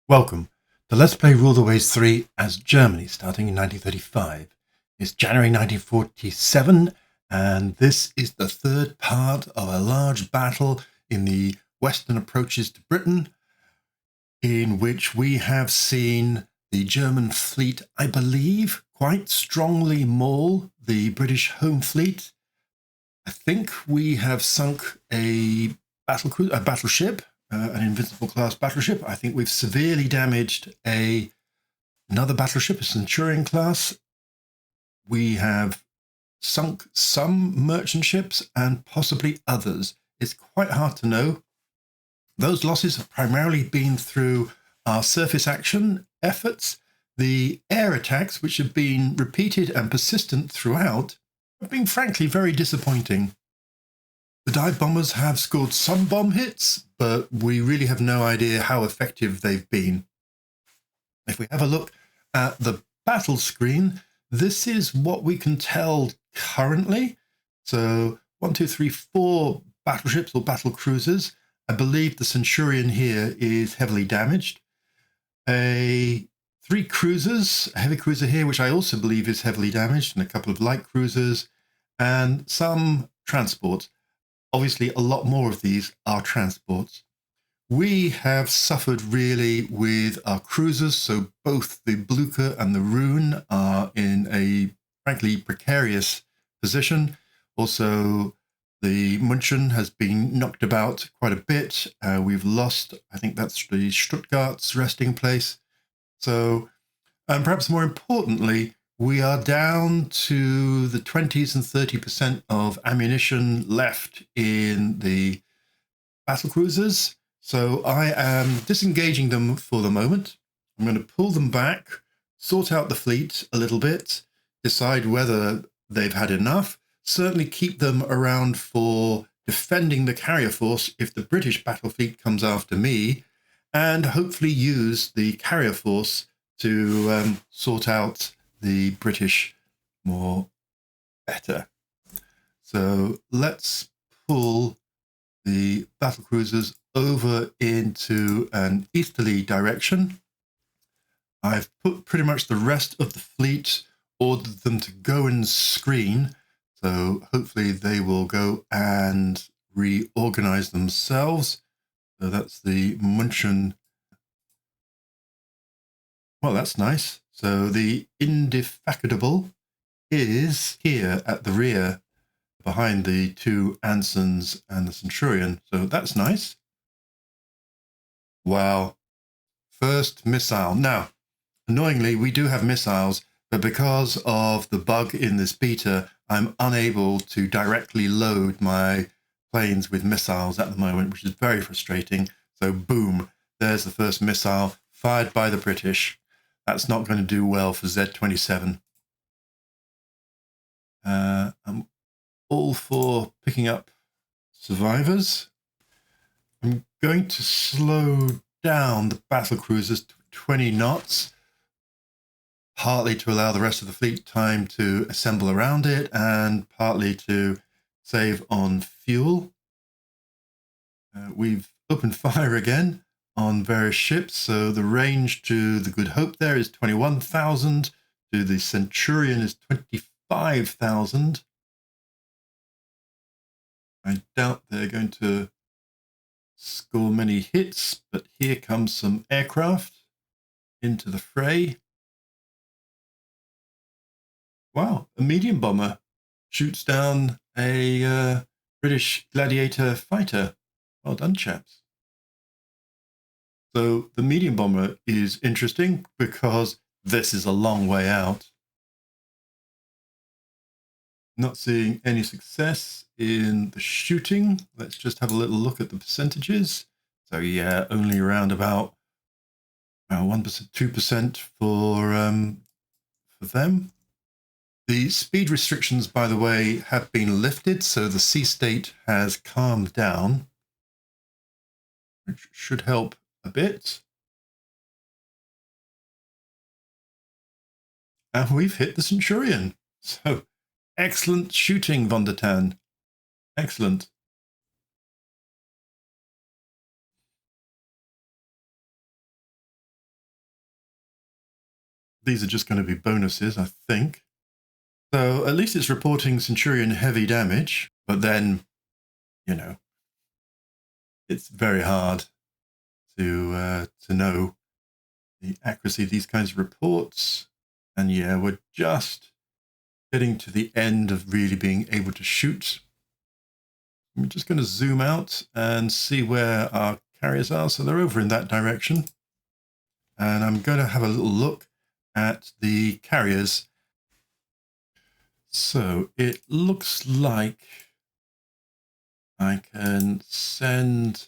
Welcome to Let's Play Rule the Waves 3 as Germany, starting in 1935. It's January 1947, and this is the third part of a large battle in the western approaches to Britain, in which we have seen the German fleet, I believe, quite strongly maul the British home fleet. I think we have sunk a battleship, an Invincible class battleship. I think we've severely damaged another battleship, a Centurion class. We have sunk some merchant ships and possibly others. It's quite hard to know. Those losses have primarily been through our surface action efforts. The air attacks, which have been repeated and persistent throughout, have been frankly very disappointing. The dive bombers have scored some bomb hits, but we really have no idea how effective they've been. If we have a look at the battle screen, this is what we can tell currently. So 1, 2, 3, 4 battleships or battle cruisers. I believe the Centurion here is heavily damaged. 3 cruisers, a heavy cruiser here, which I also believe is heavily damaged, and a couple of light cruisers, and some transports. Obviously, a lot more of these are transports. We have suffered really with our cruisers, so both the Blucher and the Rune are in a frankly precarious position. Also, the München has been knocked about quite a bit. We've lost, I think that's the Stuttgart's resting place. So, and perhaps more importantly, we are down to the 20s and 30% of ammunition left in the battle cruisers. So I am disengaging them for the moment. I'm going to pull them back, sort out the fleet a little bit, decide whether they've had enough, certainly keep them around for defending the carrier force if the British battle fleet comes after me, and hopefully use the carrier force to sort out the British more better. So let's pull the battle cruisers over into an easterly direction. I've put pretty much the rest of the fleet, ordered them to go and screen. So hopefully they will go and reorganize themselves. So that's the München. Well, that's nice. So the Indefatigable is here at the rear behind the 2 Ansons and the Centurion. So that's nice. Wow. First missile. Now, annoyingly, we do have missiles, but because of the bug in this beta, I'm unable to directly load my planes with missiles at the moment, which is very frustrating. So boom, there's the first missile fired by the British. That's not going to do well for Z-27. I'm all for picking up survivors. I'm going to slow down the battle cruisers to 20 knots, partly to allow the rest of the fleet time to assemble around it, and partly to save on fuel. We've opened fire again on various ships, so the range to the Good Hope there is 21,000, to the Centurion is 25,000. I doubt they're going to score many hits, but here comes some aircraft into the fray. Wow, a medium bomber shoots down a British Gladiator fighter. Well done, chaps. So the medium bomber is interesting because this is a long way out. Not seeing any success in the shooting. Let's just have a little look at the percentages. So yeah, only around about 1%, 2% for them. The speed restrictions, by the way, have been lifted, so the sea state has calmed down, which should help a bit. And we've hit the Centurion. So excellent shooting, Von der Tann. Excellent. these are just going to be bonuses, I think. So at least it's reporting Centurion heavy damage, but then, you know, it's very hard to know the accuracy of these kinds of reports. And yeah, we're just getting to the end of really being able to shoot. I'm just going to zoom out and see where our carriers are. So they're over in that direction. And I'm going to have a little look at the carriers. So it looks like I can send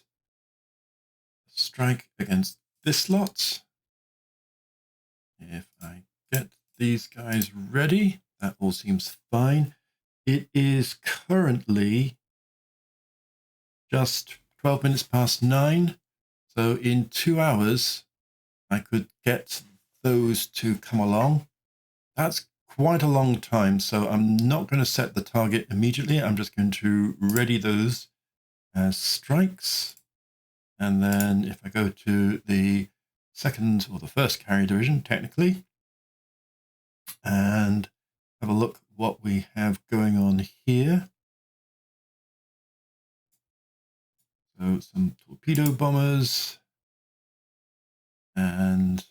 a strike against this lot. If I get these guys ready, that all seems fine. It is currently just 12 minutes past 9. So in 2 hours, I could get those to come along. That's quite a long time. So I'm not going to set the target immediately. I'm just going to ready those as strikes. And then if I go to the second or the first carrier division, technically, and have a look what we have going on here. So some torpedo bombers and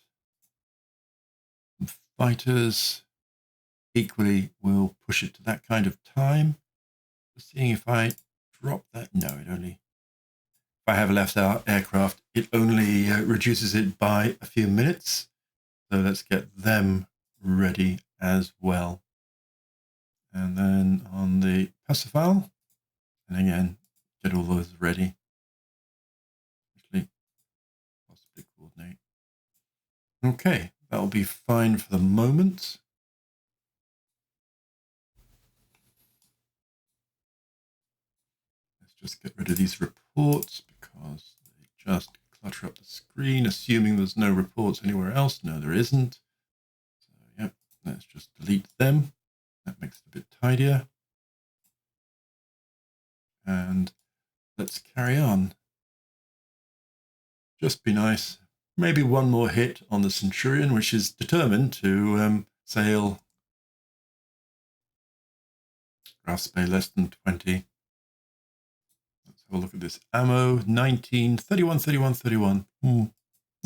some fighters. Equally, we'll push it to that kind of time. Just seeing if I drop that. No, it only, if I have left our aircraft, it only reduces it by a few minutes. So let's get them ready as well. And then on the Pacifier, and again, get all those ready. Actually, possibly coordinate. Okay, that'll be fine for the moment. Let's just get rid of these reports because they just clutter up the screen, assuming there's no reports anywhere else. No, there isn't. So, yep, let's just delete them. That makes it a bit tidier. And let's carry on. Just be nice. Maybe one more hit on the Centurion, which is determined to sail Grasp Bay less than 20. Let's have a look at this. Ammo, 19, 31, 31, 31.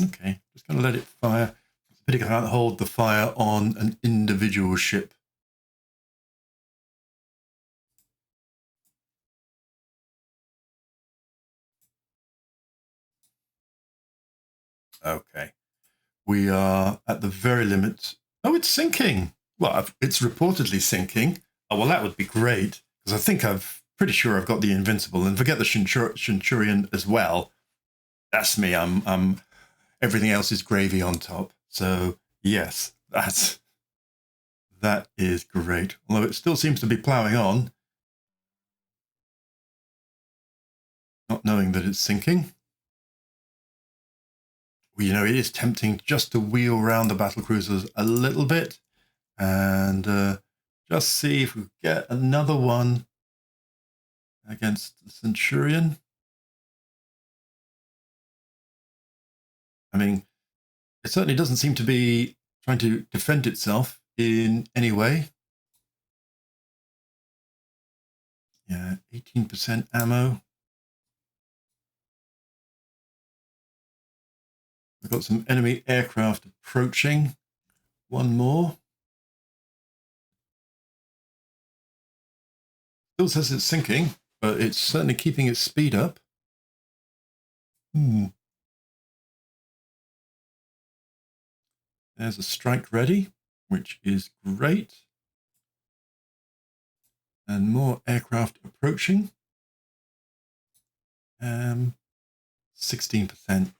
Okay, just going to let it fire. It's a pity I can't hold the fire on an individual ship. Okay, we are at the very limit. Oh, it's sinking. Well, it's reportedly sinking. Oh, well, that would be great, because I think pretty sure I've got the Invincible, and forget the Centurion as well. That's me. I'm everything else is gravy on top. So yes, that is great. Although it still seems to be ploughing on, not knowing that it's sinking. Well, you know, it is tempting just to wheel around the battle cruisers a little bit and just see if we get another one against the Centurion. I mean, it certainly doesn't seem to be trying to defend itself in any way. Yeah, 18% ammo. We've got some enemy aircraft approaching. One more. Still says it's sinking, but it's certainly keeping its speed up. There's a strike ready, which is great. And more aircraft approaching. 16%.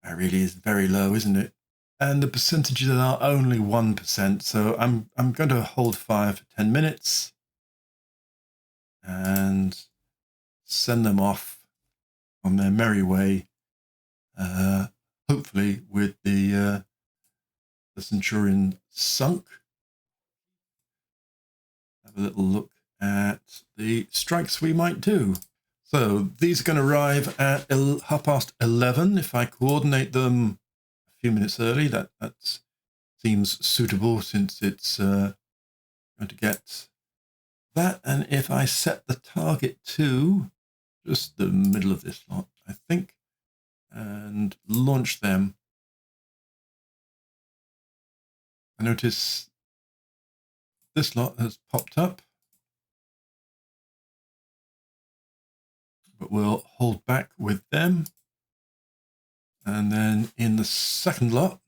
That really is very low, isn't it? And the percentages are only 1%. So I'm going to hold fire for 10 minutes and send them off on their merry way. Hopefully with the Centurion sunk. Have a little look at the strikes we might do. So these are going to arrive at 11:30. If I coordinate them a few minutes early, that's seems suitable since it's going to get that. And if I set the target to just the middle of this lot, I think, and launch them, I notice this lot has popped up, but we'll hold back with them. And then in the second lot,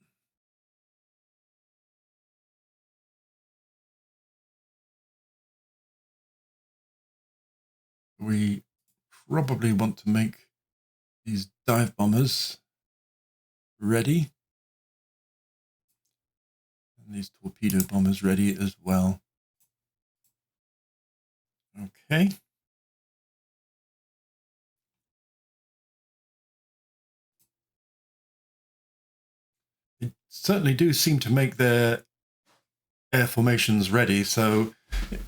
we probably want to make these dive bombers ready. And these torpedo bombers ready as well. Okay. They certainly do seem to make their air formations ready. So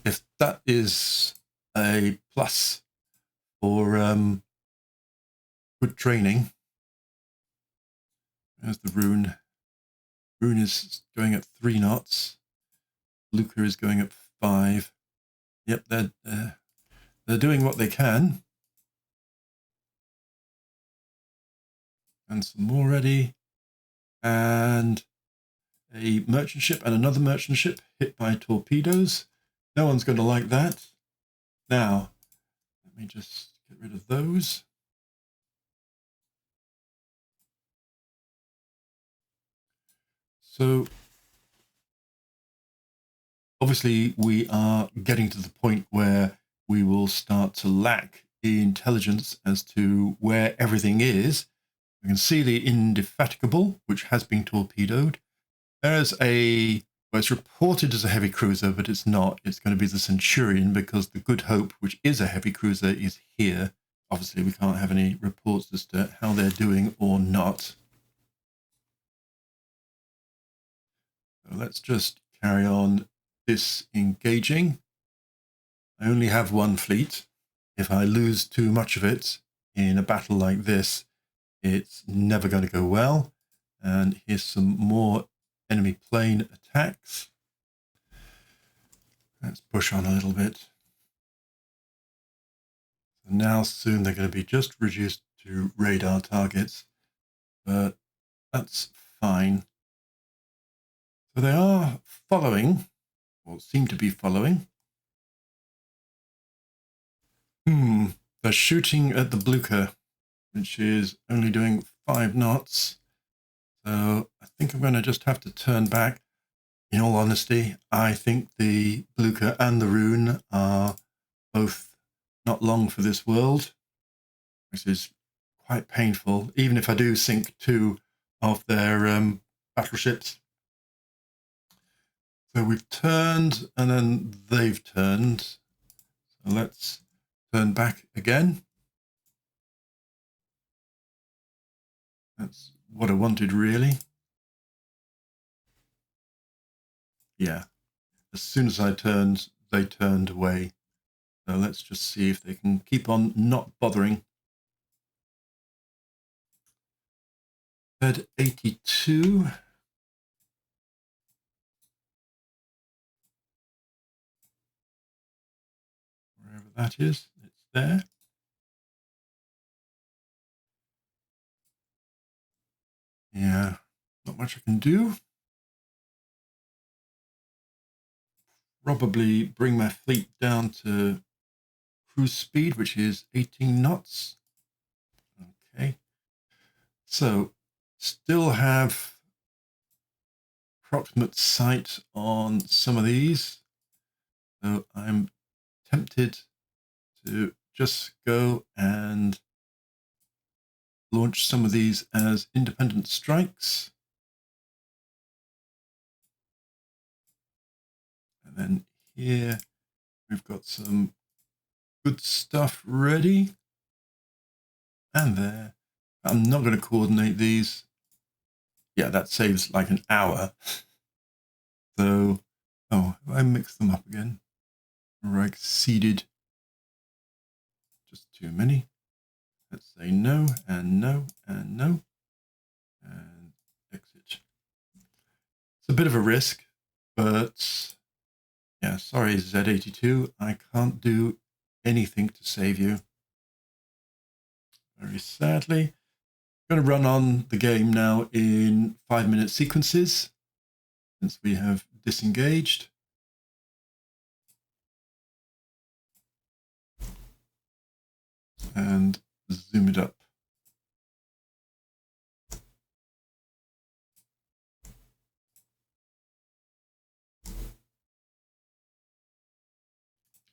if that is a plus for good training, there's the Rune. Rune is going at 3 knots. Luca is going at 5. Yep, they're doing what they can. And some more ready. And a merchant ship and another merchant ship hit by torpedoes. No one's going to like that. Now, let me just get rid of those. So, obviously, we are getting to the point where we will start to lack intelligence as to where everything is. You can see the Indefatigable, which has been torpedoed. There's well, it's reported as a heavy cruiser, but it's not. It's going to be the Centurion because the Good Hope, which is a heavy cruiser, is here. Obviously, we can't have any reports as to how they're doing or not. So let's just carry on disengaging. I only have one fleet. If I lose too much of it in a battle like this, it's never going to go well. And here's some more enemy plane attacks. Let's push on a little bit. So now soon they're going to be just reduced to radar targets, but that's fine. So they are following, or seem to be following. They're shooting at the Blucher, which is only doing 5 knots. So I think I'm going to just have to turn back. In all honesty, I think the Blucher and the Rune are both not long for this world, which is quite painful, even if I do sink 2 of their battleships. So we've turned, and then they've turned. So let's turn back again. That's what I wanted, really. Yeah. As soon as I turned, they turned away. So let's just see if they can keep on not bothering. Bed 82. Wherever that is, it's there. Yeah, not much I can do. Probably bring my fleet down to cruise speed, which is 18 knots. Okay. So, still have approximate sight on some of these. So I'm tempted to just go and launch some of these as independent strikes. And then here we've got some good stuff ready. And there. I'm not going to coordinate these. Yeah, that saves like an hour. So, oh, I mixed them up again. Right, seeded. Just too many. Let's say no, and no, and no. And exit. So bit of a risk, but yeah, sorry, Z82, I can't do anything to save you. Very sadly. I'm going to run on the game now in 5-minute sequences, since we have disengaged. And zoom it up.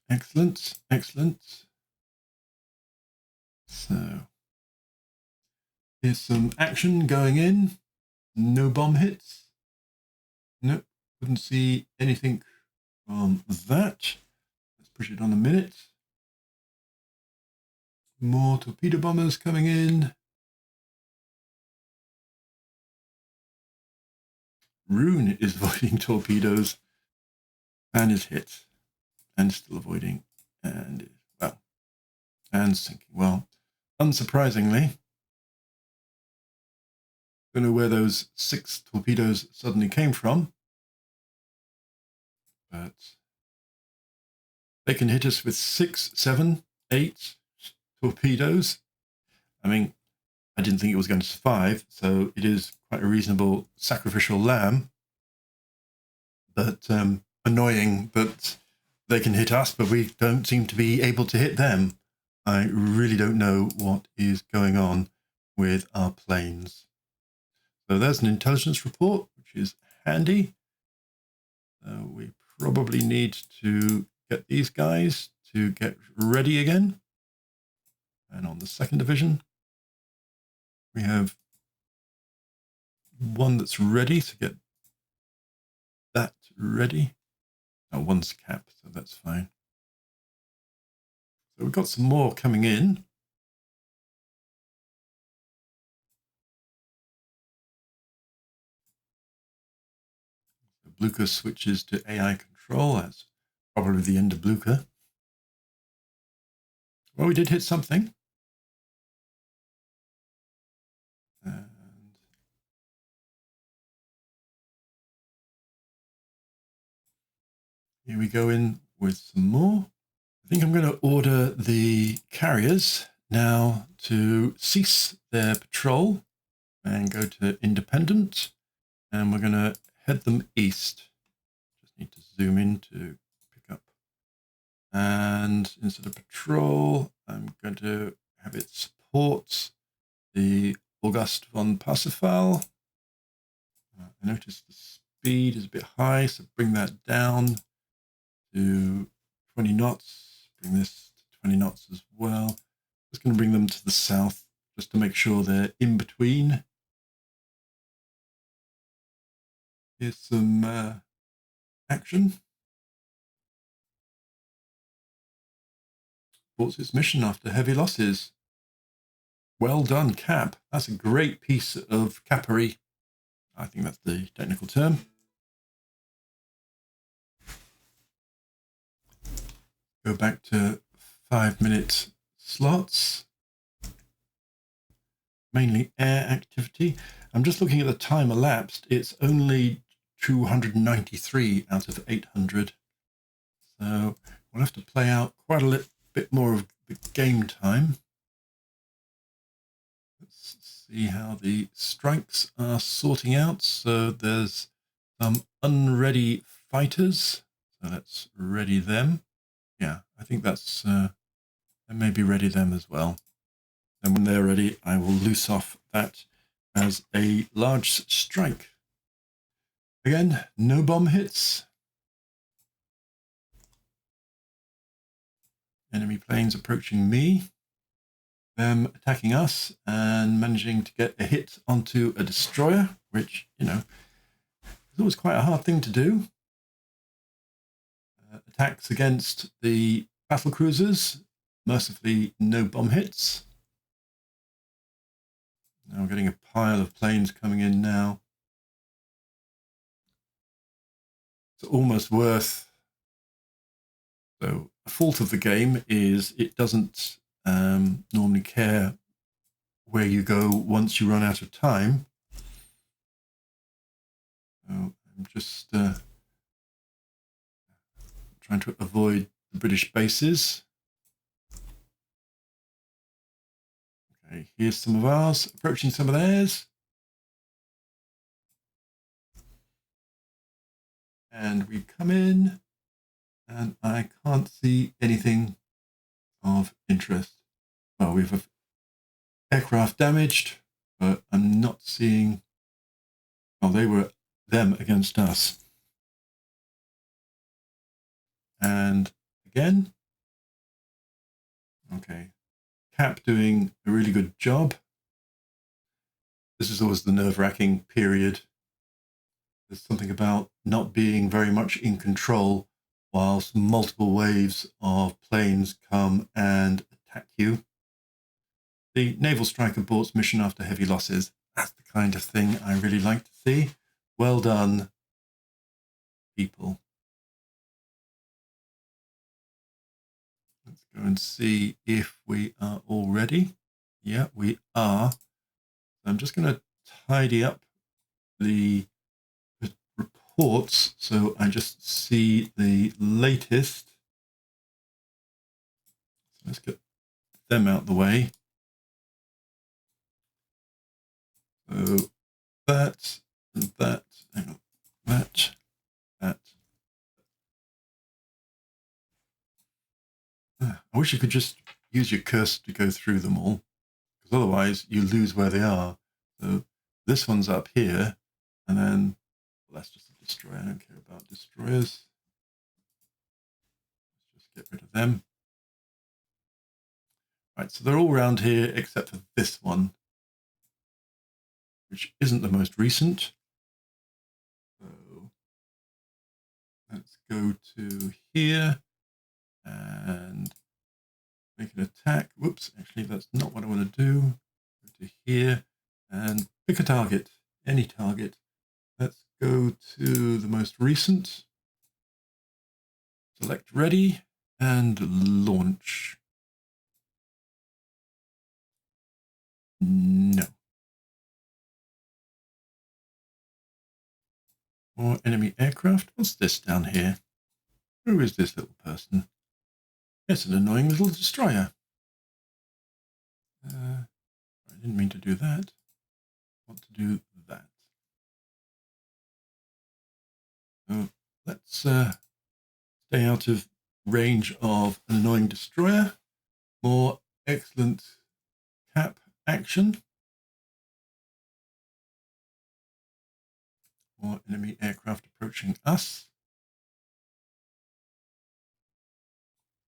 Excellent, excellent. So here's some action going in. No bomb hits. Nope, couldn't see anything from that. Let's push it on a minute. More torpedo bombers coming in. Rune is avoiding torpedoes and is hit and still avoiding and well and sinking. Well, unsurprisingly, don't know where those 6 torpedoes suddenly came from, but they can hit us with 6, 7, 8 torpedoes. I mean, I didn't think it was going to survive, so it is quite a reasonable sacrificial lamb. But annoying that they can hit us, but we don't seem to be able to hit them. I really don't know what is going on with our planes. So there's an intelligence report, which is handy. We probably need to get these guys to get ready again. And on the 2nd division, we have one that's ready to get that ready. Oh, one's capped, so that's fine. So we've got some more coming in. So Blucher switches to AI control. That's probably the end of Blucher. Well, we did hit something. And here we go in with some more. I think I'm going to order the carriers now to cease their patrol and go to independent. And we're going to head them east. Just need to zoom in to pick up. And instead of patrol, I'm going to have it support the August von Parsifal. I noticed the speed is a bit high, so bring that down to 20 knots. Bring this to 20 knots as well. Just going to bring them to the south just to make sure they're in between. Here's some action. Supports its mission after heavy losses. Well done, Cap. That's a great piece of capery. I think that's the technical term. Go back to 5-minute slots. Mainly air activity. I'm just looking at the time elapsed. It's only 293 out of 800. So we'll have to play out quite a bit more of the game time. Let's see how the strikes are sorting out. So there's some unready fighters. So let's ready them. Yeah, I think that's maybe ready them as well. And when they're ready, I will loose off that as a large strike. Again, no bomb hits. Enemy planes approaching me. Them attacking us and managing to get a hit onto a destroyer, which, you know, is always quite a hard thing to do. Attacks against the battle cruisers. Mercifully, no bomb hits. Now we're getting a pile of planes coming in now. It's almost worth. So a fault of the game is it doesn't normally care where you go once you run out of time. So I'm just trying to avoid the British bases. Okay, here's some of ours, approaching some of theirs. And we come in, and I can't see anything of interest. Well, we have aircraft damaged, but I'm not seeing... Oh, they were them against us. And again, okay, Cap doing a really good job. This is always the nerve-wracking period. There's something about not being very much in control whilst multiple waves of planes come and attack you. The Naval Strike aborts mission after heavy losses. That's the kind of thing I really like to see. Well done, people. Let's go and see if we are all ready. Yeah, we are. So I'm just going to tidy up the reports so I just see the latest. So let's get them out the way. So that, and that, hang on, that. I wish you could just use your cursor to go through them all, because otherwise you lose where they are. So this one's up here, and then, well, that's just a destroyer. I don't care about destroyers. Let's just get rid of them. Right, so they're all around here except for this one, which isn't the most recent. So let's go to here and make an attack. Whoops, actually that's not what I want to do. Go to here and pick a target, any target. Let's go to the most recent. Select ready and launch. No. More enemy aircraft. What's this down here? Who is this little person? It's an annoying little destroyer. I didn't mean to do that. I want to do that. So let's stay out of range of an annoying destroyer. More excellent cap action. More enemy aircraft approaching us.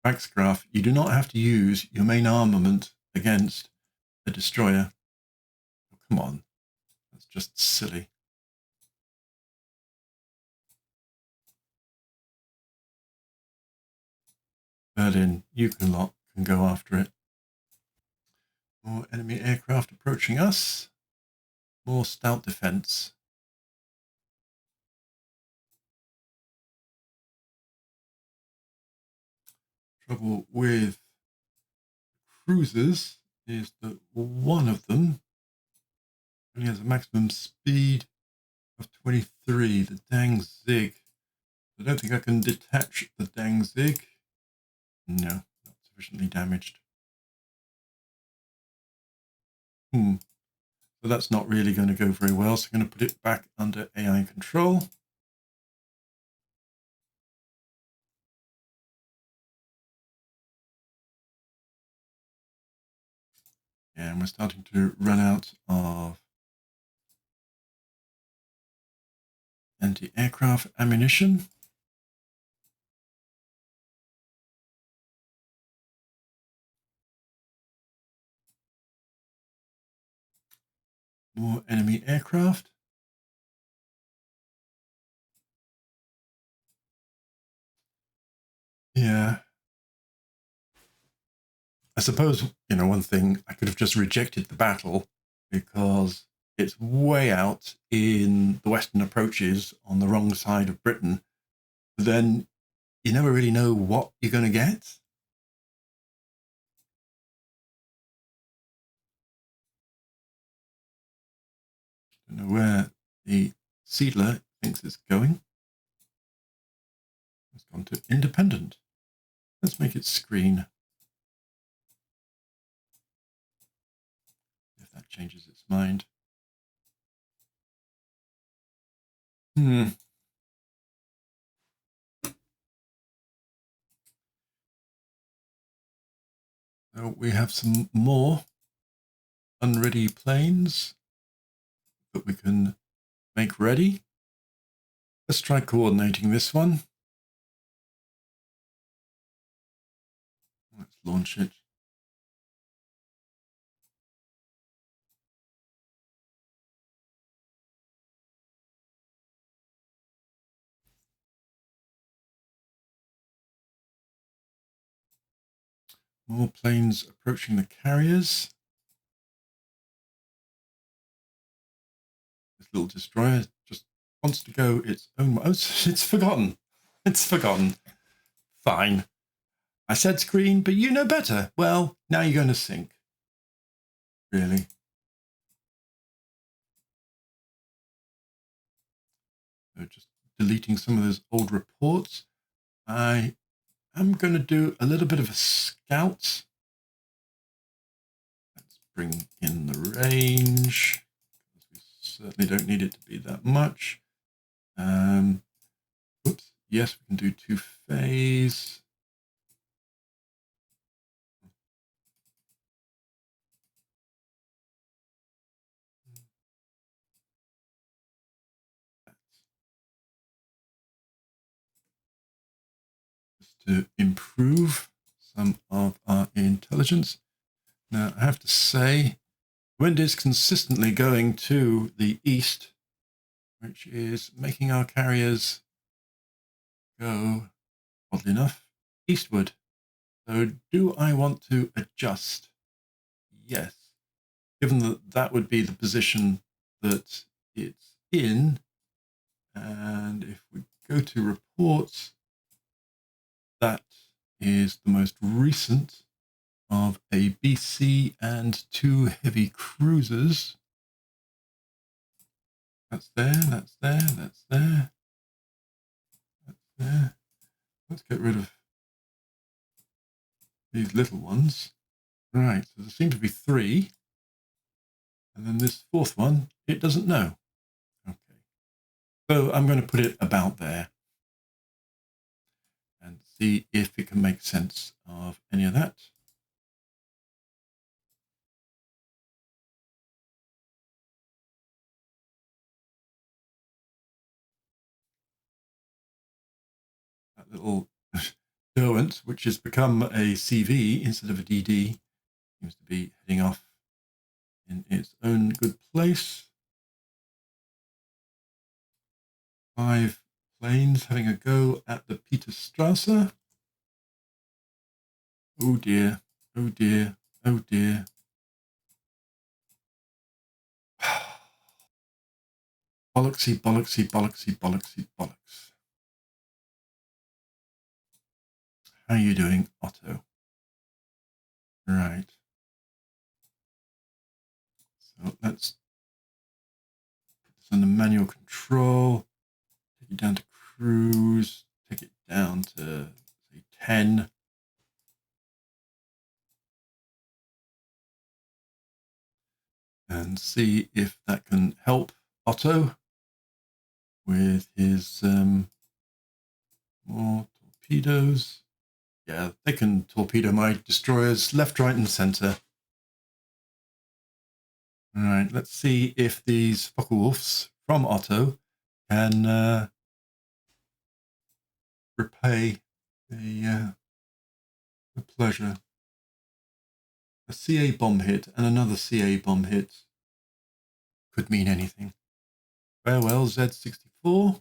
Waxgraph, you do not have to use your main armament against a destroyer. Oh, come on, that's just silly. Berlin, you can go after it. More enemy aircraft approaching us. More stout defense. Trouble with cruisers is that one of them only has a maximum speed of 23, the Dang Zig. I don't think I can detach the Dang Zig. No, not sufficiently damaged. So that's not really going to go very well, so I'm going to put it back under AI control. And we're starting to run out of anti-aircraft ammunition. More enemy aircraft. Yeah. I suppose, one thing, I could have just rejected the battle because it's way out in the western approaches on the wrong side of Britain. But then you never really know what you're going to get. Don't know where the Seedler thinks it's going. It's gone to independent. Let's make it screen. If that changes its mind. So we have some more unready planes that we can make ready. Let's try coordinating this one. Let's launch it. More planes approaching the carriers. This little destroyer just wants to go its own way. Oh, it's forgotten. It's forgotten. Fine. I said screen, but you know better. Well, now you're going to sink. Really. So just deleting some of those old reports. I am going to do a little bit of a scout. Let's bring in the range. We certainly don't need it to be that much. Oops. Yes, we can do two-phase. Just to improve some of our intelligence. Now, I have to say, wind is consistently going to the east, which is making our carriers go, oddly enough, eastward. So do I want to adjust? Yes. Given that that would be the position that it's in, and if we go to reports, that is the most recent of a BC and 2 heavy cruisers. That's there, that's there, that's there. That's there. Let's get rid of these little ones. Right, so there seem to be 3. And then this 4th one, it doesn't know. Okay. So I'm going to put it about there and see if it can make sense of any of that. That little Derwent, which has become a CV instead of a DD, seems to be heading off in its own good place. 5 planes having a go at the Peterstrasse. Oh dear, oh dear, oh dear. Bollocksy, bollocksy, bollocksy, bollocksy, bollocks. How are you doing, Otto? Right. So let's put this under manual control. Take it down to cruise. Take it down to, say, 10. And see if that can help Otto with his more torpedoes. Yeah, they can torpedo my destroyers left, right, and center. All right, let's see if these Focke-Wulfs from Otto can repay the pleasure. A CA bomb hit and another CA bomb hit could mean anything. Farewell, Z-64.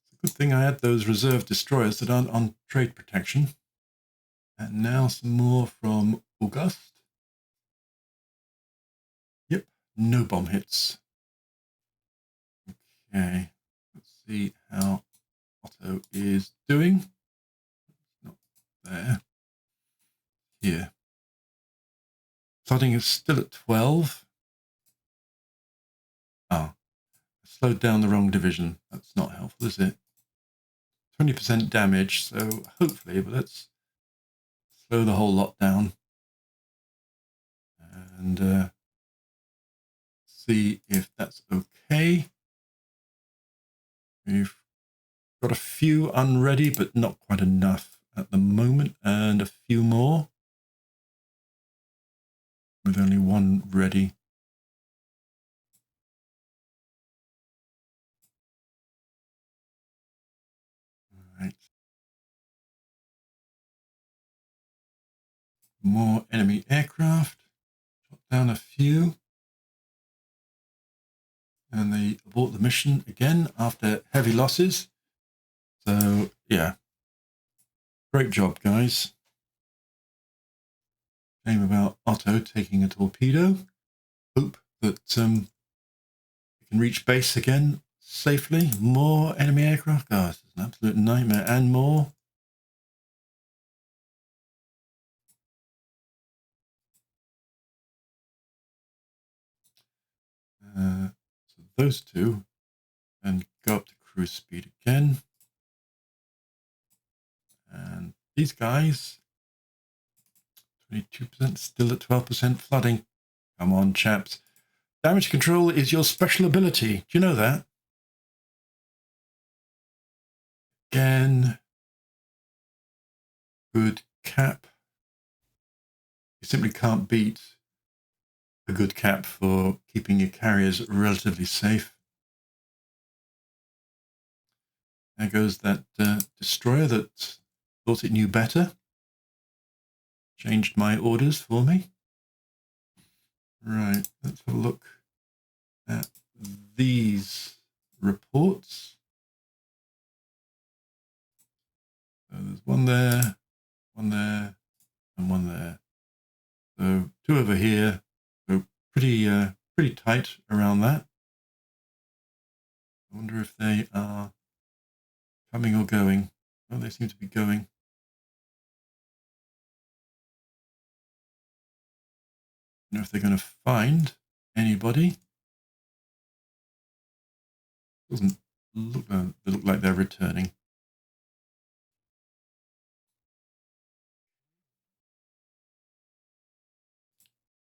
It's a good thing I had those reserve destroyers that aren't on trade protection. And now some more from August. Yep, no bomb hits. Okay, let's see how Otto is doing. Not there. Here. Flooding is still at 12. Oh, slowed down the wrong division. That's not helpful, is it? 20% damage, so hopefully, but let's slow the whole lot down and see if that's okay. We've got a few unready, but not quite enough at the moment, and a few more with only one ready. All right. More enemy aircraft. Shot down a few. And they abort the mission again after heavy losses. So, yeah. Great job, guys. Shame about Otto taking a torpedo. Hope that we can reach base again safely. More enemy aircraft. Oh, this is an absolute nightmare. And more. So those two. And go up to cruise speed again. And these guys, 22%, still at 12% flooding. Come on, chaps. Damage control is your special ability. Do you know that? Again, good cap. You simply can't beat a good cap for keeping your carriers relatively safe. There goes that destroyer that thought it knew better. Changed my orders for me. Right, let's have a look at these reports. So there's one there, and one there. So two over here. So pretty tight around that. I wonder if they are coming or going. Oh, they seem to be going. I don't know if they're going to find anybody. Doesn't look. They look like they're returning.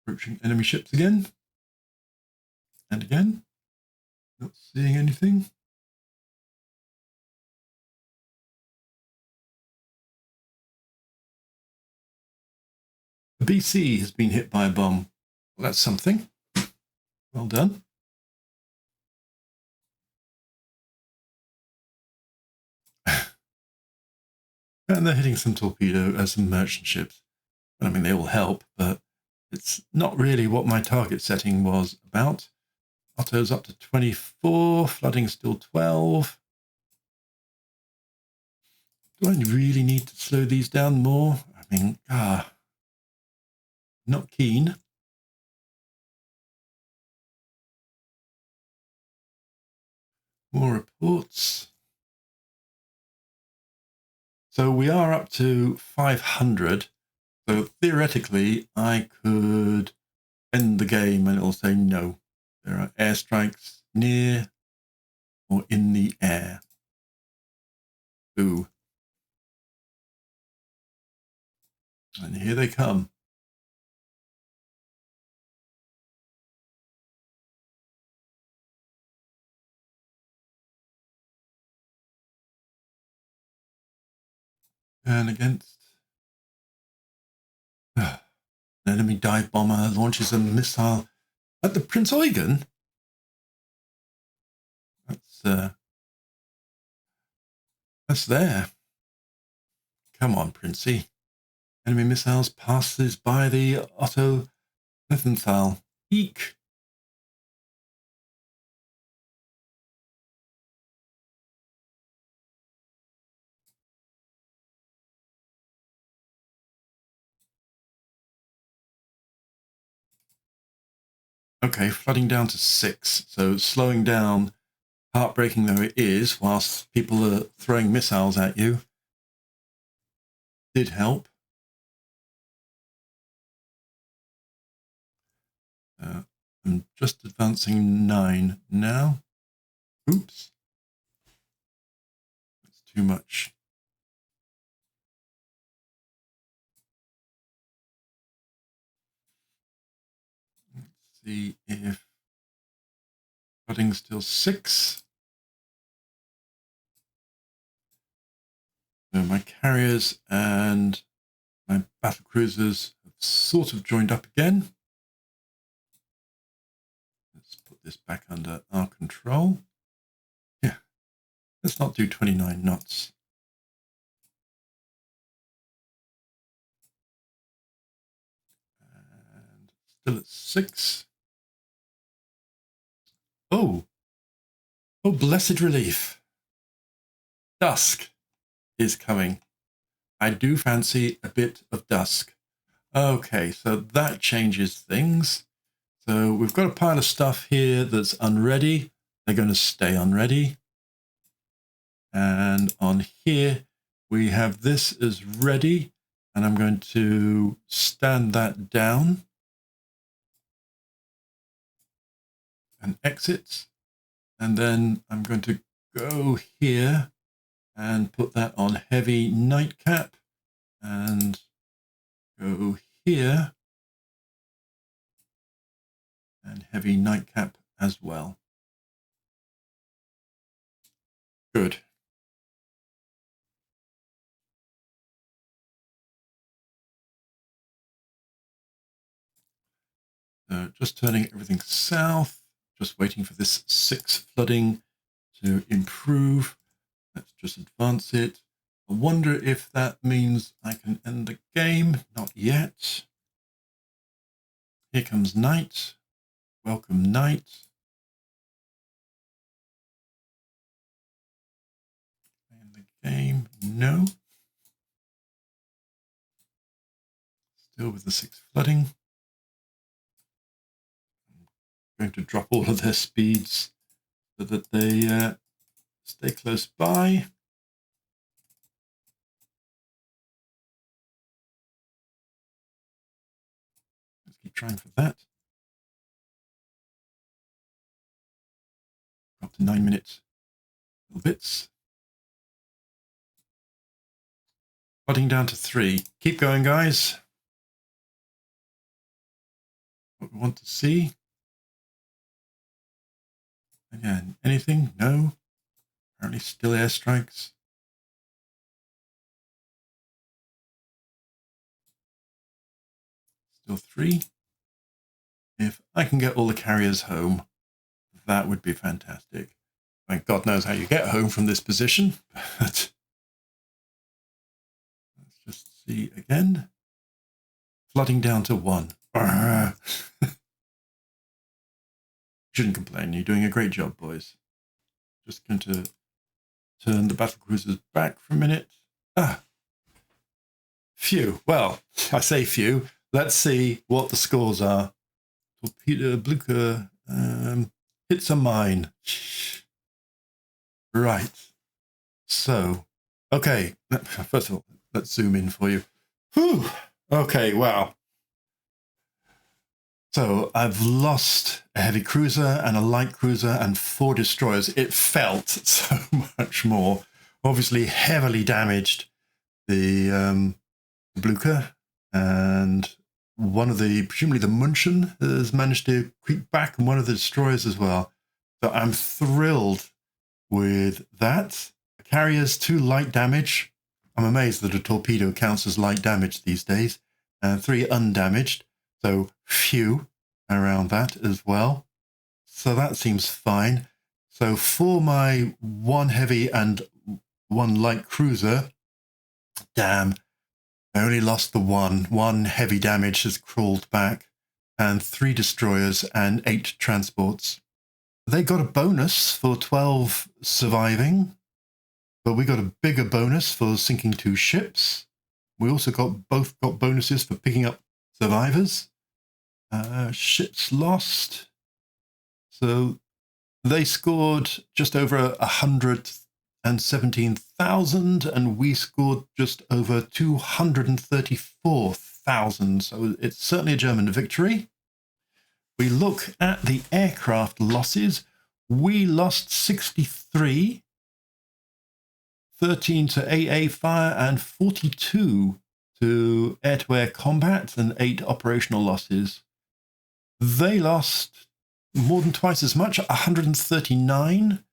Approaching enemy ships again. And again. Not seeing anything. The BC has been hit by a bomb. Well, that's something. Well done. And they're hitting some some merchant ships. I mean, they all help, but it's not really what my target setting was about. Otto's up to 24, flooding still 12. Do I really need to slow these down more? I mean, not keen. More reports. So we are up to 500. So theoretically, I could end the game and it'll say no. There are airstrikes near or in the air. Ooh. And here they come. And against an enemy dive bomber launches a missile at the Prince Eugen. That's there. Come on, Princey. Enemy missiles passes by the Otto Nethenthal. Eek. Okay, flooding down to 6. So slowing down, heartbreaking though it is, whilst people are throwing missiles at you, did help. I'm just advancing 9 now. Oops. That's too much. Let's see if flooding's still 6. So my carriers and my battle cruisers have sort of joined up again. Let's put this back under our control. Yeah, let's not do 29 knots. And still at 6. Oh, blessed relief. Dusk is coming. I do fancy a bit of dusk. Okay, so that changes things. So we've got a pile of stuff here that's unready. They're going to stay unready. And on here, we have this as ready. And I'm going to stand that down and exit. And then I'm going to go here and put that on heavy nightcap and go here and heavy nightcap as well. Good. Just turning everything south, just waiting for this 6 flooding to improve. Let's just advance it. I wonder if that means I can end the game. Not yet. Here comes night. Welcome night. End the game. No. Still with the 6 flooding. I'm going to drop all of their speeds so that they stay close by. Let's keep trying for that. Up to 9 minutes. Little bits. Flooding down to 3. Keep going, guys. What we want to see. Again, anything? No. Apparently still airstrikes. Still 3. If I can get all the carriers home, that would be fantastic. I mean, God knows how you get home from this position, but let's just see again. Flooding down to 1. Shouldn't complain. You're doing a great job, boys. Just going to turn the battle cruisers back for a minute. Phew. Well, I say phew. Let's see what the scores are. Torpedo, Blucher, hits a mine. Right. So, okay. First of all, let's zoom in for you. Whew. Okay, wow. So I've lost a heavy cruiser and a light cruiser and 4 destroyers. It felt so much more. Obviously heavily damaged the Blucher, and one of the, presumably the München, has managed to creep back, and one of the destroyers as well. So I'm thrilled with that. The carriers, 2 light damage. I'm amazed that a torpedo counts as light damage these days. 3 undamaged. So few around that as well. So that seems fine. So for my 1 heavy and 1 light cruiser, damn, I only lost the 1. 1 heavy damage has crawled back, and 3 destroyers and 8 transports. They got a bonus for 12 surviving, but we got a bigger bonus for sinking 2 ships. We also both got bonuses for picking up survivors. Ships lost. So they scored just over 117,000, and we scored just over 234,000. So it's certainly a German victory. We look at the aircraft losses. we lost 63, 13 to AA fire, and 42 to air-to-air combat, and 8 operational losses. They lost more than twice as much, 139,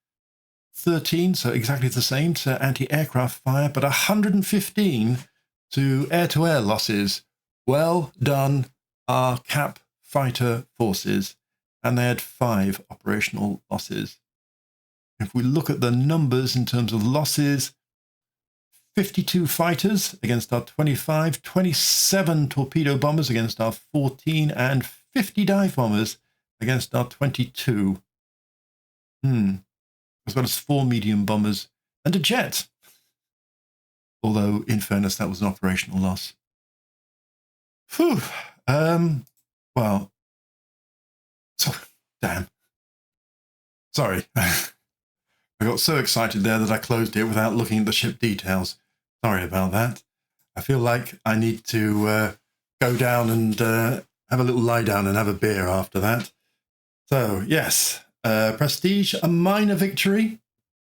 13, so exactly the same to anti-aircraft fire, but 115 to air-to-air losses. Well done, our CAP fighter forces. And they had 5 operational losses. If we look at the numbers in terms of losses, 52 fighters against our 25, 27 torpedo bombers against our 14, and 50 dive bombers against our 22. As well as 4 medium bombers and a jet. Although, in fairness, that was an operational loss. Whew. Well, so, damn. Sorry. I got so excited there that I closed it without looking at the ship details. Sorry about that. I feel like I need to go down and have a little lie down and have a beer after that. So, yes, Prestige, a minor victory.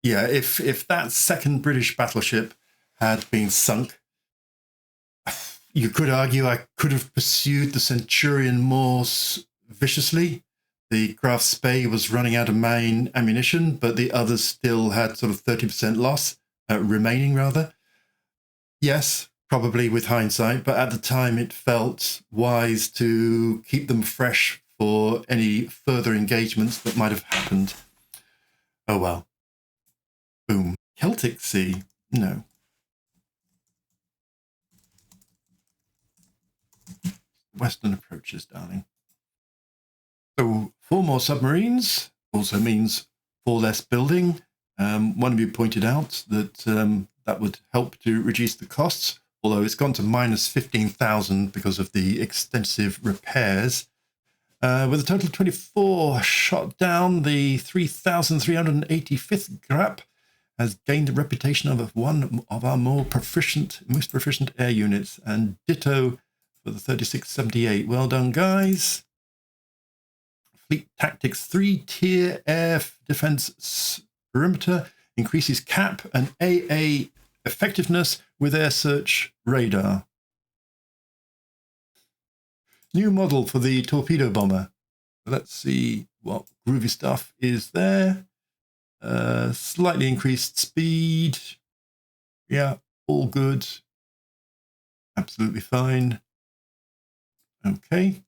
Yeah, if that second British battleship had been sunk, you could argue I could have pursued the Centurion more viciously. The Graf Spee was running out of main ammunition, but the others still had sort of 30% loss, remaining rather. Yes, probably with hindsight, but at the time it felt wise to keep them fresh for any further engagements that might have happened. Oh well. Boom. Celtic Sea? No. Western approaches, darling. So 4 more submarines also means 4 less building. One of you pointed out that that would help to reduce the costs, although it's gone to minus 15,000 because of the extensive repairs. With a total of 24 shot down, the 3,385th GRAP has gained the reputation of one of our most proficient air units, and ditto for the 3678. Well done, guys. Fleet Tactics 3 tier air defense perimeter increases CAP and AA effectiveness with air search radar. New model for the torpedo bomber. Let's see what groovy stuff is there. Slightly increased speed. Yeah, all good. Absolutely fine. Okay.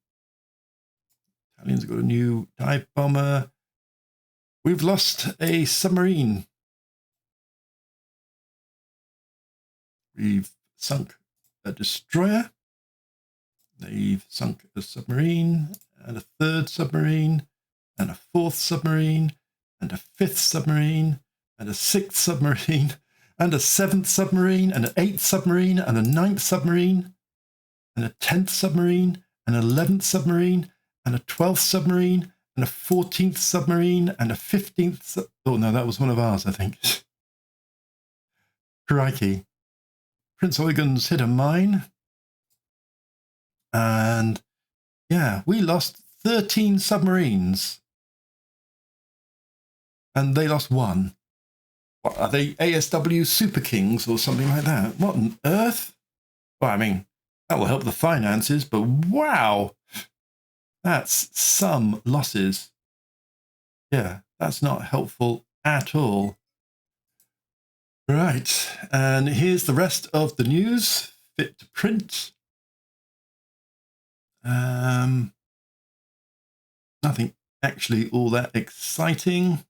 Italians have got a new dive bomber. We've lost a submarine. We've sunk a destroyer. They've sunk a submarine, and a 3rd submarine, and a 4th submarine, and a 5th submarine, and a 6th submarine, and a 7th submarine, and an 8th submarine, and a 9th submarine, and a 10th submarine, an 11th submarine, and a 12th submarine, and a 14th submarine, and a 15th... Oh, no, that was one of ours, I think. Crikey. Prince Eugen's hit a mine. And, yeah, we lost 13 submarines. And they lost 1. What, are they ASW Super Kings or something like that? What on earth? Well, I mean, that will help the finances, but wow! That's some losses. Yeah, that's not helpful at all. Right, and here's the rest of the news, fit to print. Nothing actually all that exciting.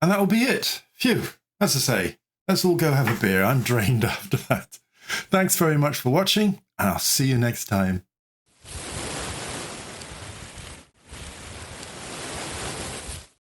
And that will be it. Phew, as I say, let's all go have a beer. I'm drained after that. Thanks very much for watching, and I'll see you next time.